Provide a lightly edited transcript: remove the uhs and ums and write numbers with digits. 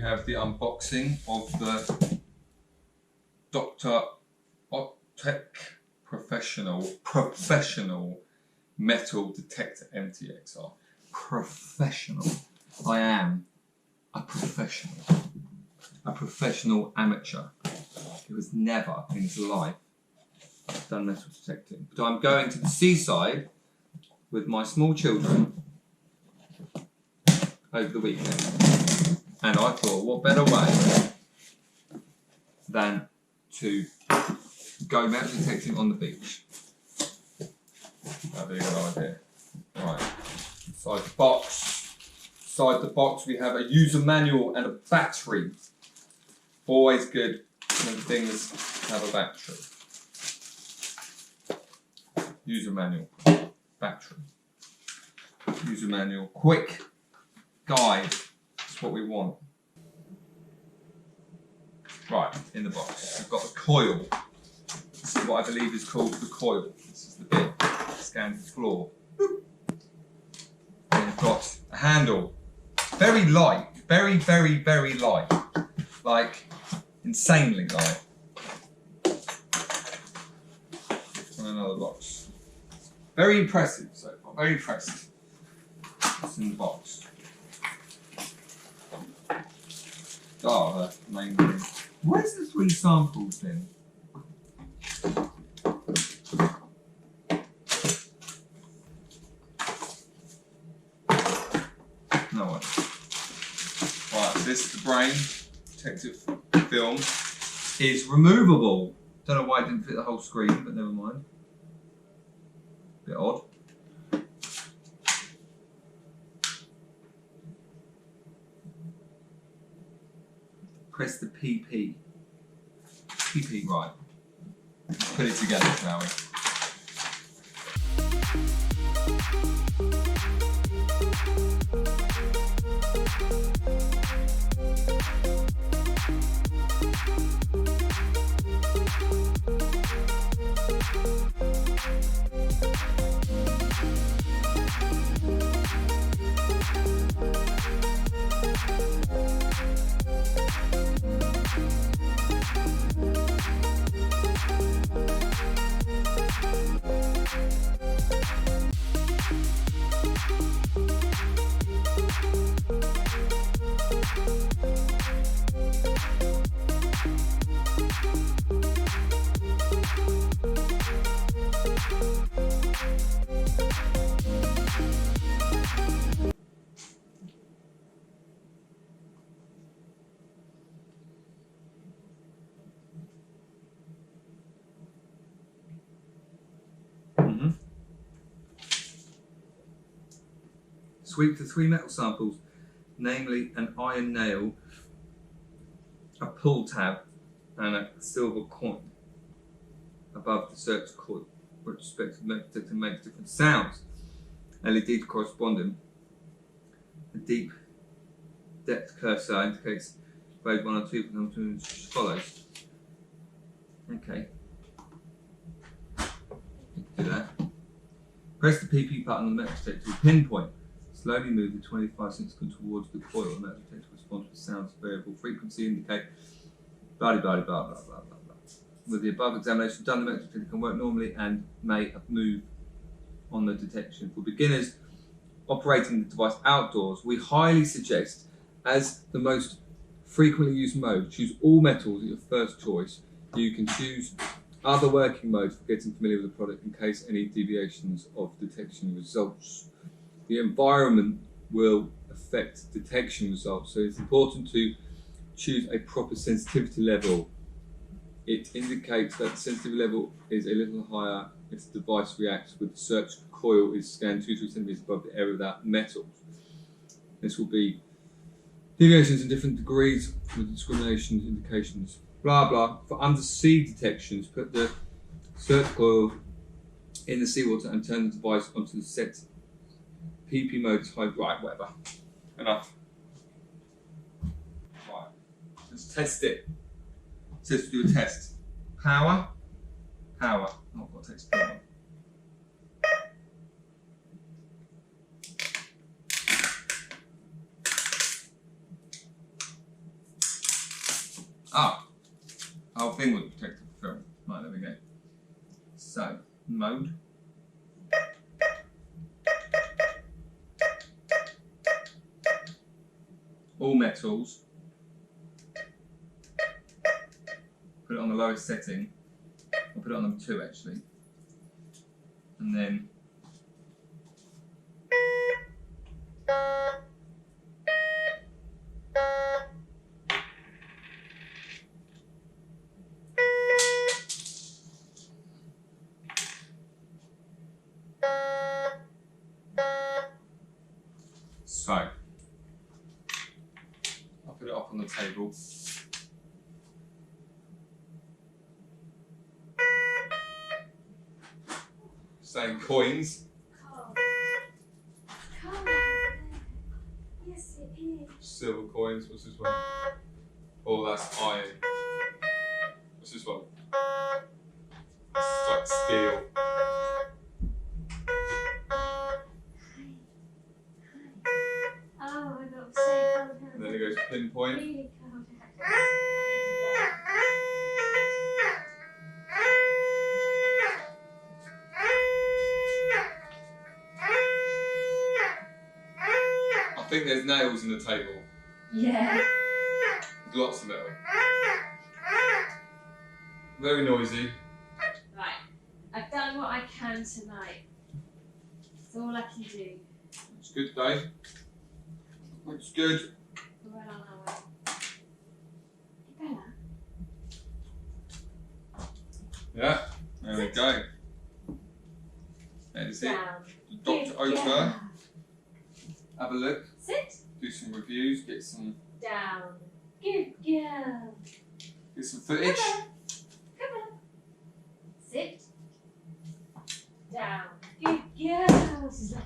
have the unboxing of the Dr. Otek Professional Metal Detector MTXR. Professional. I am a professional amateur who has never in his life done metal detecting. But I'm going to the seaside with my small children over the weekend. And I thought, what better way than to go metal detecting on the beach? That'd be a good idea. Right, inside the box we have a user manual and a battery. Always good when things have a battery. User manual, battery. User manual, quick guide. That's what we want. Right, in the box, we've got the coil. This is what I believe is called the coil. This is the bit that scans the floor. And we've got a handle. Very light, very light. Like, insanely light. And another box. Very impressive so far, very impressive. What's in the box? Oh, the main thing. Where's the 3 samples then? No one. Right, this, the brain protective film, is removable. Don't know why it didn't fit the whole screen, but never mind. Bit odd. Press the PP. PP, right. Let's put it together, shall we? Sweep the 3 metal samples, namely an iron nail, a pull tab, and a silver coin above the search coil. Retrospective metal detector makes different sounds. LED corresponding. A deep depth cursor indicates grade 1 or 2 as follows. Okay. Do that. Press the PP button on the metal detector to pinpoint. Slowly move the 25 centimeters towards the coil. The metal detector responds with sounds variable frequency indicate blah blah blah blah blah blah blah. With the above examination done, the metal detector can work normally and may move on the detection. For beginners operating the device outdoors, we highly suggest, as the most frequently used mode, choose all metals as your first choice. You can choose other working modes for getting familiar with the product in case any deviations of detection results. The environment will affect detection results, so it's important to choose a proper sensitivity level. It indicates that the sensitivity level is a little higher if the device reacts with the search coil is scanned 2 to 3 centimeters above the area without metals. This will be deviations in different degrees with discriminations, indications, blah blah. For undersea detections, put the search coil in the seawater and turn the device onto the set PP mode is high. Right, whatever. Enough. Right. Let's test it. It says to do a test. Power. Power. Not what takes power. Ah, our thing was protected film. Right, there we go. So, mode. All metals. Put it on the lowest setting. I'll put it on number 2 actually. And then so I'll put it up on the table. Same coins. Yes, it is. Silver coins. What's this one? Oh, that's iron. What's this one? It's like steel. Oh my god, I'm so cold. And then it goes pinpoint. Really cold. I think there's nails in the table. Yeah. Lots of metal. Very noisy. Right. I've done what I can tonight. That's all I can do. It's good, Dave. Looks good. We're well on our way. Hey, Bella. Yeah, there we go. There's it. Down. Dr. Good Otek. girl. Have a look. Sit. Do some reviews. Get some Down. Good girl. footage.